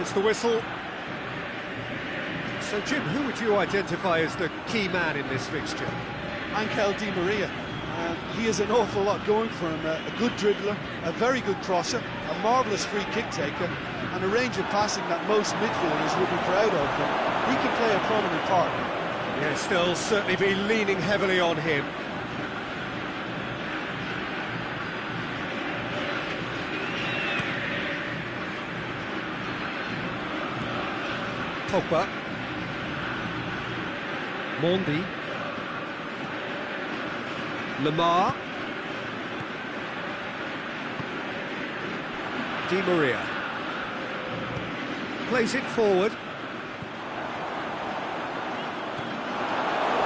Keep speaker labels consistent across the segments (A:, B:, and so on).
A: There's the whistle. So, Jim, who would you identify as the key man in this fixture?
B: Angel Di Maria. He has an awful lot going for him. A good dribbler, a very good crosser, a marvellous free kick taker, and a range of passing that most midfielders would be proud of. And he can play a prominent part.
A: Yes, they'll certainly be leaning heavily on him. Pogba. Mondi. Lamar. Di Maria. Plays it forward.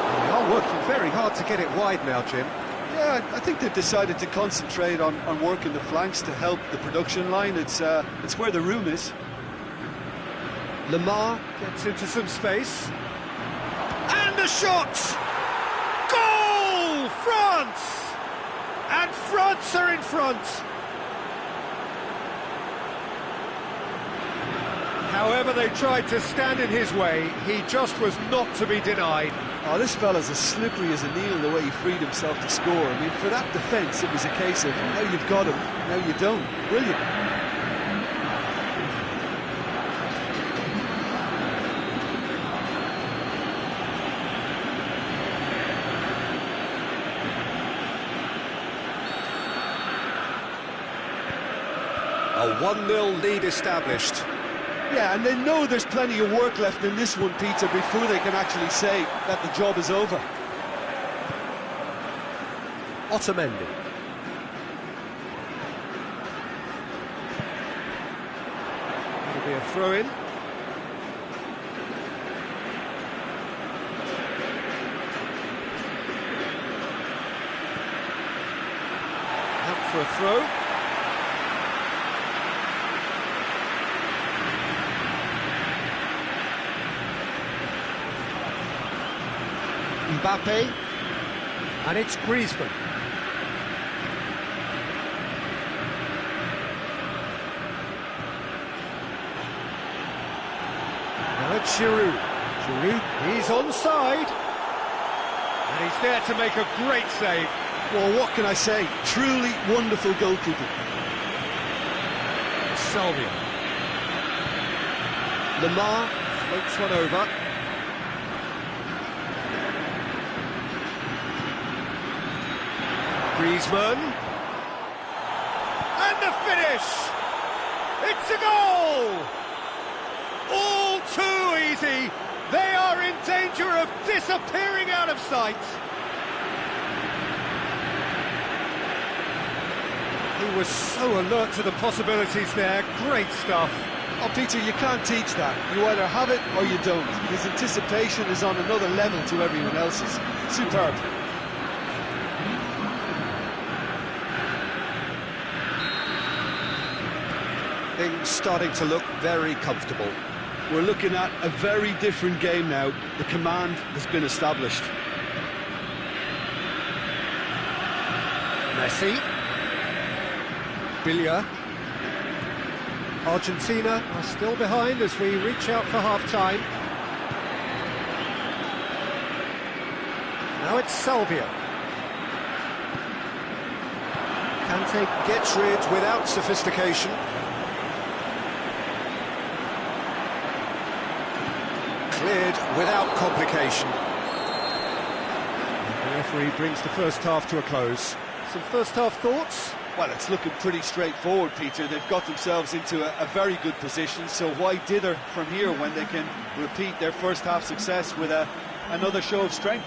A: They are working very hard to get it wide now, Jim.
B: Yeah, I think they've decided to concentrate on working the flanks to help the production line. It's where the room is.
A: Lamar gets into some space. And a shot! Goal! France! And France are in front. However they tried to stand in his way, he just was not to be denied.
B: Oh, this fella's as slippery as a needle the way he freed himself to score. I mean, for that defence, it was a case of, now you've got him, now you don't. Brilliant.
A: A 1-0 lead established.
B: Yeah, and they know there's plenty of work left in this one, Peter, before they can actually say that the job is over.
A: Otamendi. It'll be a throw-in. Out for a throw. Mbappe, and it's Griezmann. Now it's Giroud. Giroud, he's onside. And he's there to make a great save.
B: Well, what can I say? Truly wonderful goalkeeping.
A: Salvia. Lamar floats one over. Griezmann, and the finish! It's a goal! All too easy! They are in danger of disappearing out of sight! He was so alert to the possibilities there, great stuff.
B: Oh, Peter, you can't teach that. You either have it or you don't. His anticipation is on another level to everyone else's. Superb.
A: Things starting to look very comfortable.
B: We're looking at a very different game now. The command has been established.
A: Messi. Billia. Argentina are still behind as we reach out for half-time. Now it's Salvia. Kante gets rid without sophistication. Cleared without complication. The referee brings the first half to a close. Some first half thoughts?
B: Well, it's looking pretty straightforward, Peter. They've got themselves into a very good position, so why dither from here when they can repeat their first half success with another show of strength?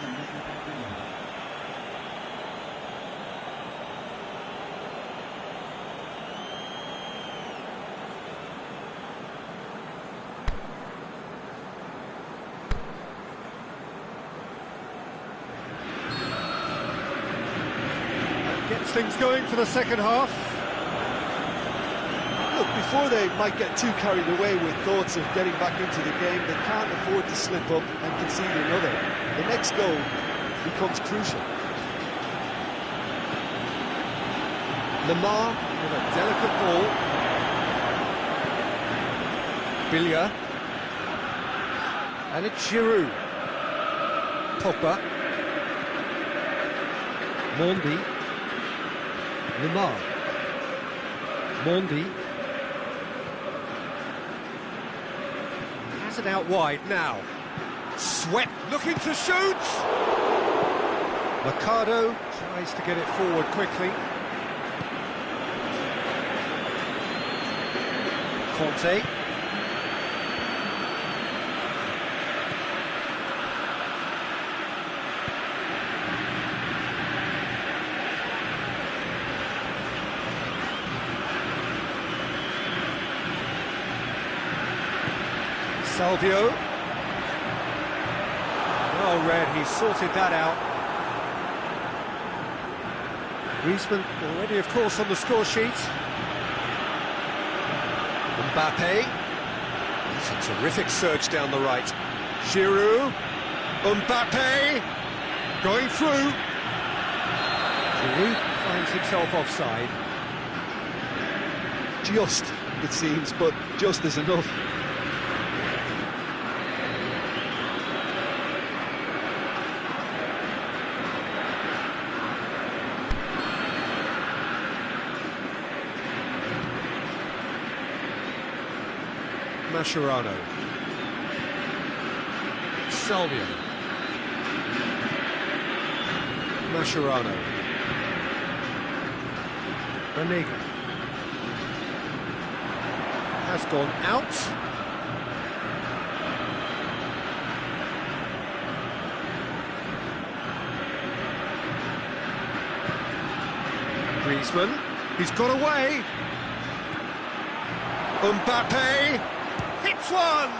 A: Gets things going for the second half.
B: Look, before they might get too carried away with thoughts of getting back into the game, they can't afford to slip up and concede another. The next goal becomes crucial.
A: Lamar with a delicate ball. Bilia. And it's Giroud. Pogba. Mondi. Lemar. Mondi. Has it out wide now. Sweat looking to shoot. Mercado tries to get it forward quickly. Conte. Salvio. Well read, he sorted that out. Griezmann already, of course, on the score sheet. Mbappe. That's a terrific surge down the right. Giroud. Mbappe. Going through. Giroud finds himself offside.
B: Just, it seems, but just is enough.
A: Mascherano. Salvio. Mascherano. Banega. Has gone out. Griezmann. He's got away. Mbappe. Hits one!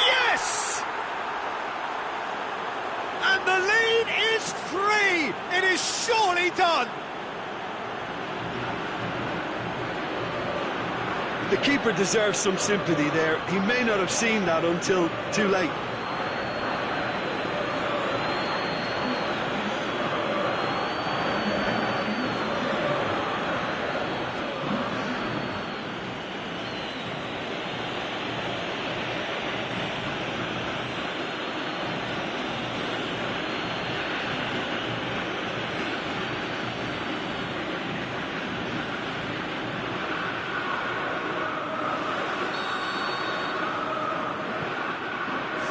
A: Yes! And the lead is 3! It is surely done!
B: The keeper deserves some sympathy there. He may not have seen that until too late.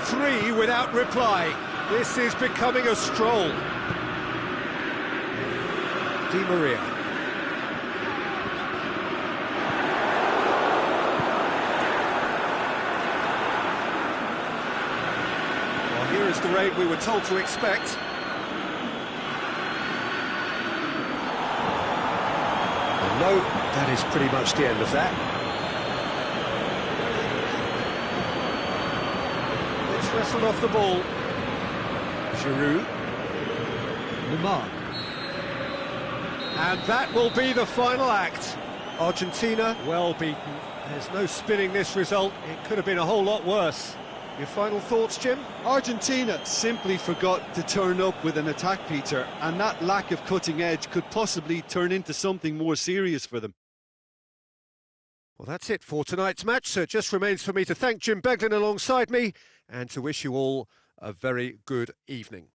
A: Three without reply. This is becoming a stroll. Di Maria. Well, here is the raid we were told to expect. Well, no, that is pretty much the end of that. Wrestled off the ball. Giroud. Lemar. And that will be the final act. Argentina, well beaten. There's no spinning this result. It could have been a whole lot worse. Your final thoughts, Jim?
B: Argentina simply forgot to turn up with an attack, Peter, and that lack of cutting edge could possibly turn into something more serious for them.
A: Well, that's it for tonight's match, so it just remains for me to thank Jim Beglin alongside me and to wish you all a very good evening.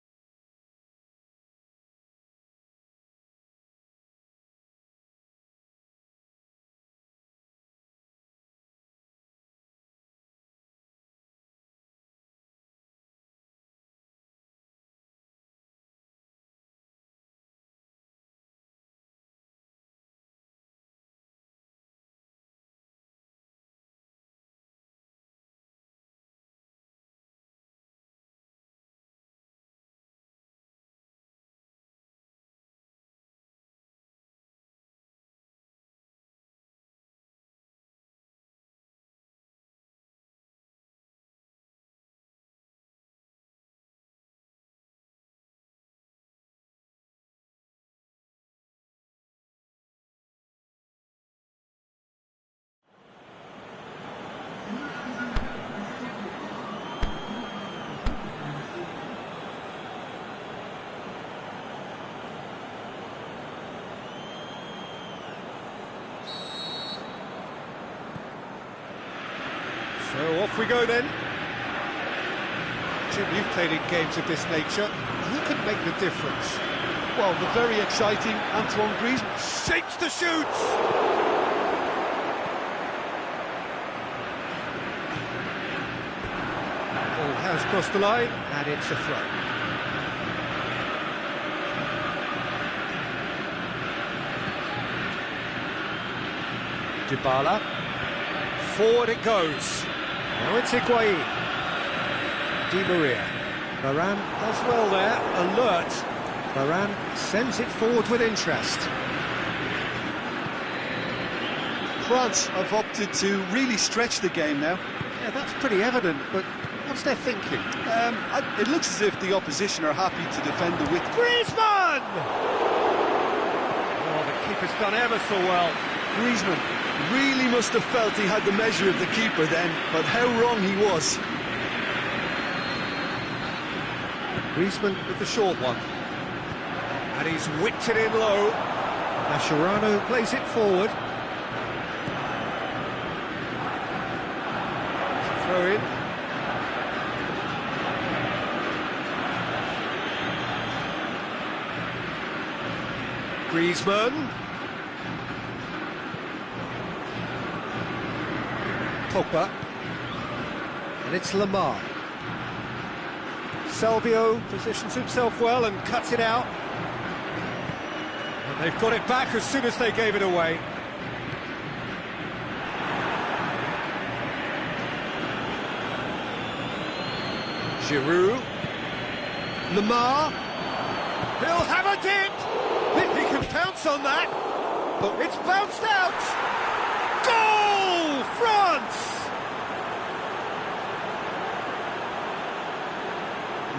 A: we go then. Jim, you've played in games of this nature. Who can make the difference?
B: Well, the very exciting Antoine Griezmann.
A: Shapes to shoot! Ball has crossed the line, and it's a throw. Dybala. Forward it goes. Now it's Higuain. Di Maria. Varane does well there, alert. Varane sends it forward with interest.
B: France have opted to really stretch the game now.
A: Yeah, that's pretty evident, but what's their thinking?
B: It looks as if the opposition are happy to defend the width.
A: Griezmann! Oh, the keeper's done ever so well.
B: Griezmann really must have felt he had the measure of the keeper then, but how wrong he was.
A: Griezmann with the short one. And he's whipped it in low. Mascherano plays it forward. It's a throw in. Griezmann. Pogba. And it's Lamar. Salvio positions himself well and cuts it out. And they've got it back as soon as they gave it away. Giroud. Lamar. He'll have a dip. He can pounce on that. But it's bounced out. Goal! France!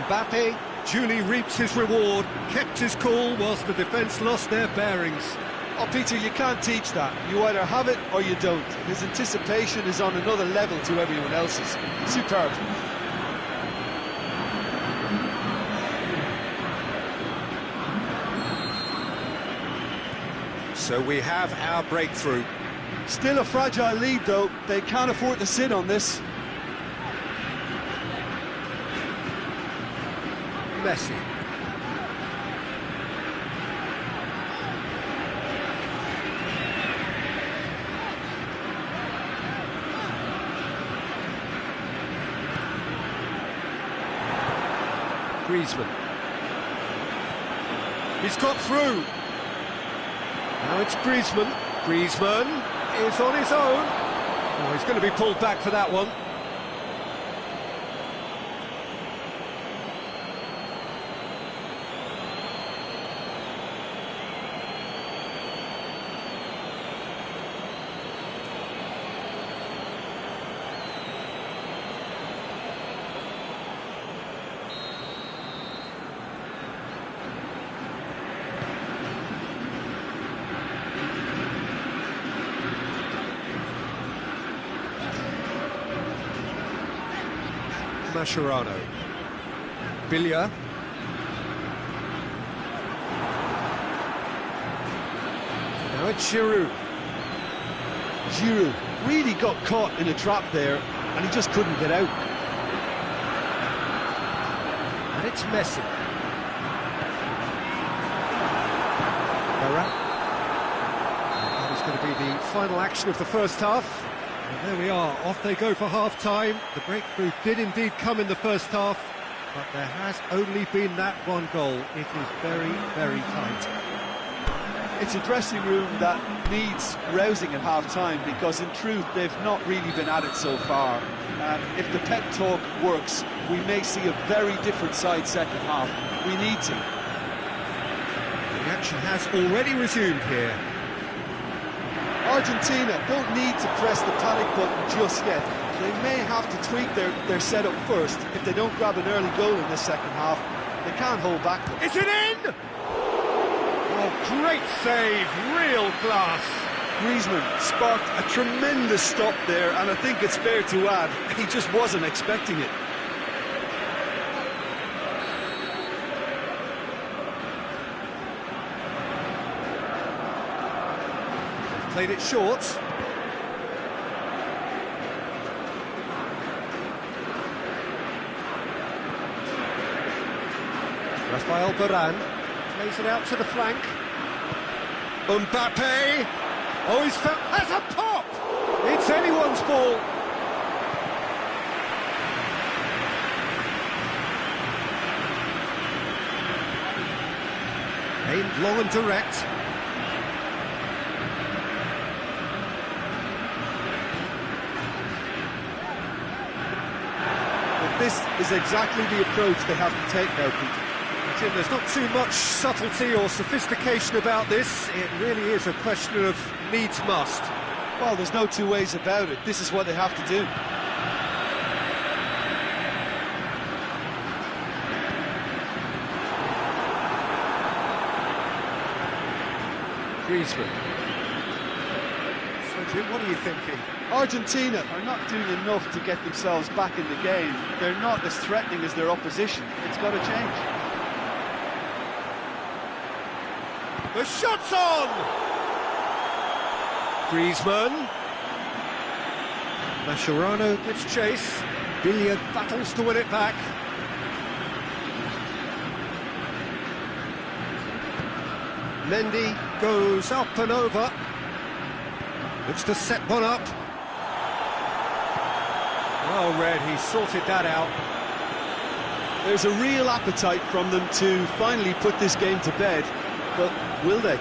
A: Mbappe duly reaps his reward, kept his cool whilst the defence lost their bearings.
B: Oh, Peter, you can't teach that. You either have it or you don't. His anticipation is on another level to everyone else's. Superb.
A: So we have our breakthrough.
B: Still a fragile lead, though. They can't afford to sit on this.
A: Messi. Griezmann. He's got through. Now it's Griezmann. Griezmann is on his own. Oh, he's going to be pulled back for that one. Mascherano. Billia. Now it's Giroud.
B: Giroud really got caught in a trap there, and he just couldn't get out.
A: And it's Messi. Varane. That is going to be the final action of the first half. And there we are, off they go for half-time. The breakthrough did indeed come in the first half, but there has only been that one goal. It is very, very tight.
B: It's a dressing room that needs rousing at half-time, because in truth they've not really been at it so far. If the pep talk works, we may see a very different side second half. We need to.
A: The action has already resumed here.
B: Argentina don't need to press the panic button just yet. They may have to tweak their setup first. If they don't grab an early goal in this second half, they can't hold back.
A: Is it in? Oh, great save, real class.
B: Griezmann sparked a tremendous stop there, and I think it's fair to add, he just wasn't expecting it.
A: Played it short. Rafael Varane plays it out to the flank. Mbappe! Oh, has a pop! It's anyone's ball. Aimed long and direct.
B: But this is exactly the approach they have to take now, Peter.
A: Jim, there's not too much subtlety or sophistication about this. It really is a question of needs must.
B: Well, there's no two ways about it. This is what they have to do.
A: Griezmann. So, Jim, what are you thinking?
B: Argentina are not doing enough to get themselves back in the game. They're not as threatening as their opposition. It's got to change.
A: The shot's on! Griezmann. Mascherano gives chase. Billiard battles to win it back. Mendy goes up and over. Looks to set one up. Well read, he sorted that out.
B: There's a real appetite from them to finally put this game to bed, but will they?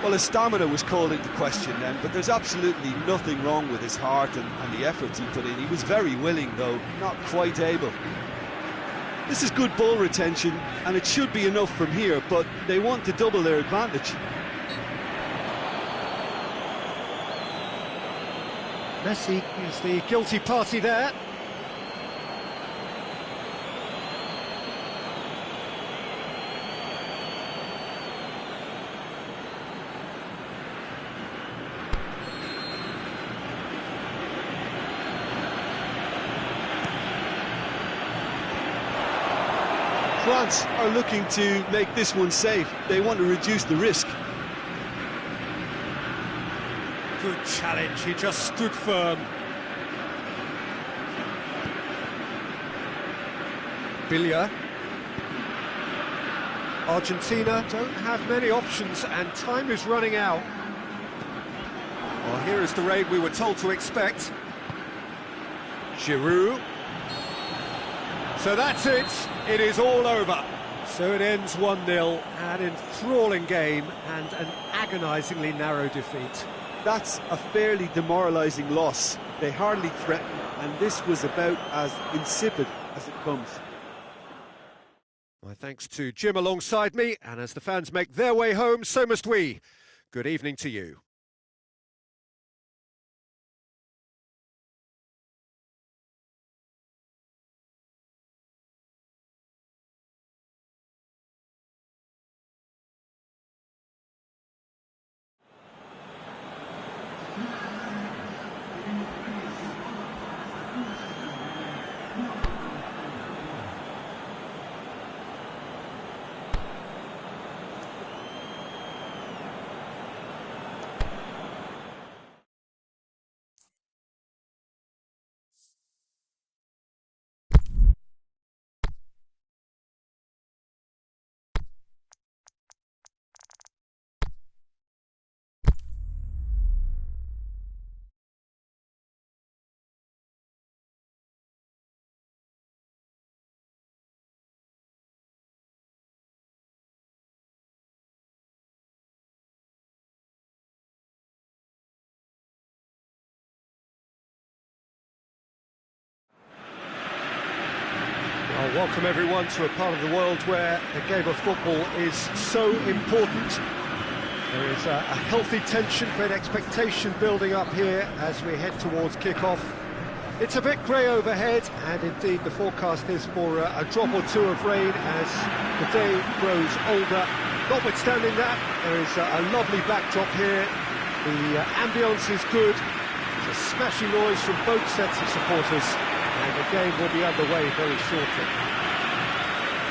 B: Well, his stamina was called into question then, but there's absolutely nothing wrong with his heart and the efforts he put in. He was very willing, though, not quite able. This is good ball retention, and it should be enough from here, but they want to double their advantage.
A: Messi is the guilty party there.
B: France are looking to make this one safe. They want to reduce the risk.
A: Good challenge, he just stood firm. Billiard. Argentina don't have many options and time is running out. Well, here is the raid we were told to expect. Giroud. So that's it, it is all over. So it ends 1-0, an enthralling game and an agonisingly narrow defeat.
B: That's a fairly demoralising loss. They hardly threatened, and this was about as insipid as it comes.
A: My thanks to Jim alongside me, and as the fans make their way home, so must we. Good evening to you. Well, welcome everyone to a part of the world where the game of football is so important. There is a healthy tension, great expectation building up here as we head towards kick-off. It's a bit grey overhead, and indeed the forecast is for a drop or two of rain as the day grows older. Notwithstanding that, there is a lovely backdrop here. The ambience is good. There's a smashing noise from both sets of supporters. And the game will be underway very shortly.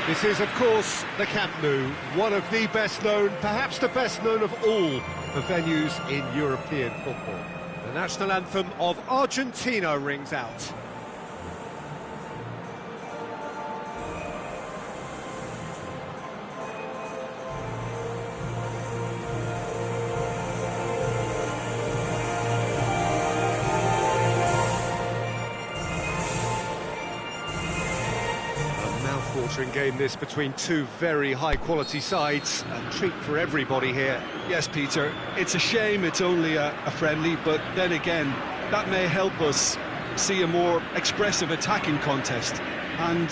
A: This is, of course, the Camp Nou, one of the best known, perhaps the best known of all the venues in European football. The national anthem of Argentina rings out. eye-watering game this between two very high-quality sides. A treat for everybody here.
B: Yes, Peter, it's a shame it's only a friendly, but then again, that may help us see a more expressive attacking contest. And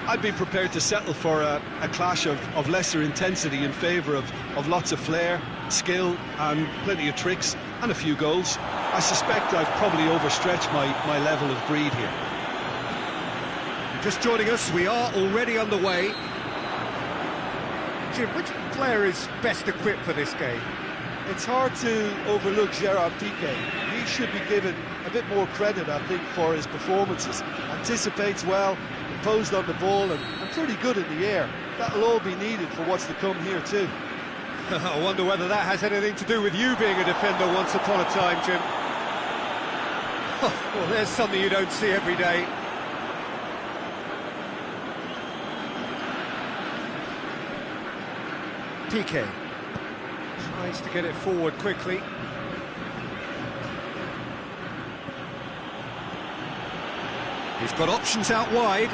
B: I'd be prepared to settle for a clash of lesser intensity in favour of lots of flair, skill and plenty of tricks and a few goals. I suspect I've probably overstretched my level of greed here.
A: Just joining us, we are already underway. Jim, which player is best equipped for this game?
B: It's hard to overlook Gerard Piqué. He should be given a bit more credit, I think, for his performances. Anticipates well, composed on the ball and pretty good in the air. That'll all be needed for what's to come here too.
A: I wonder whether that has anything to do with you being a defender once upon a time, Jim. Well, there's something you don't see every day. Piqué tries to get it forward quickly. He's got options out wide.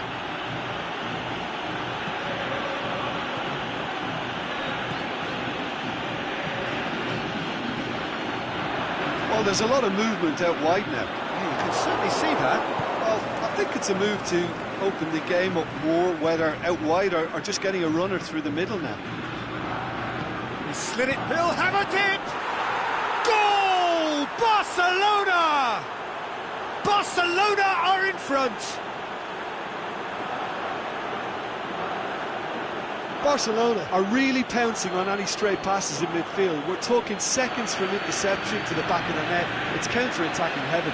B: Well, there's a lot of movement out wide now.
A: Yeah, you can certainly see that.
B: Well, I think it's a move to open the game up more, whether out wide or just getting a runner through the middle now.
A: He slid it, he'll have it! Goal! Barcelona! Barcelona are in front!
B: Barcelona are really pouncing on any stray passes in midfield. We're talking seconds from interception to the back of the net. It's counter-attacking heaven.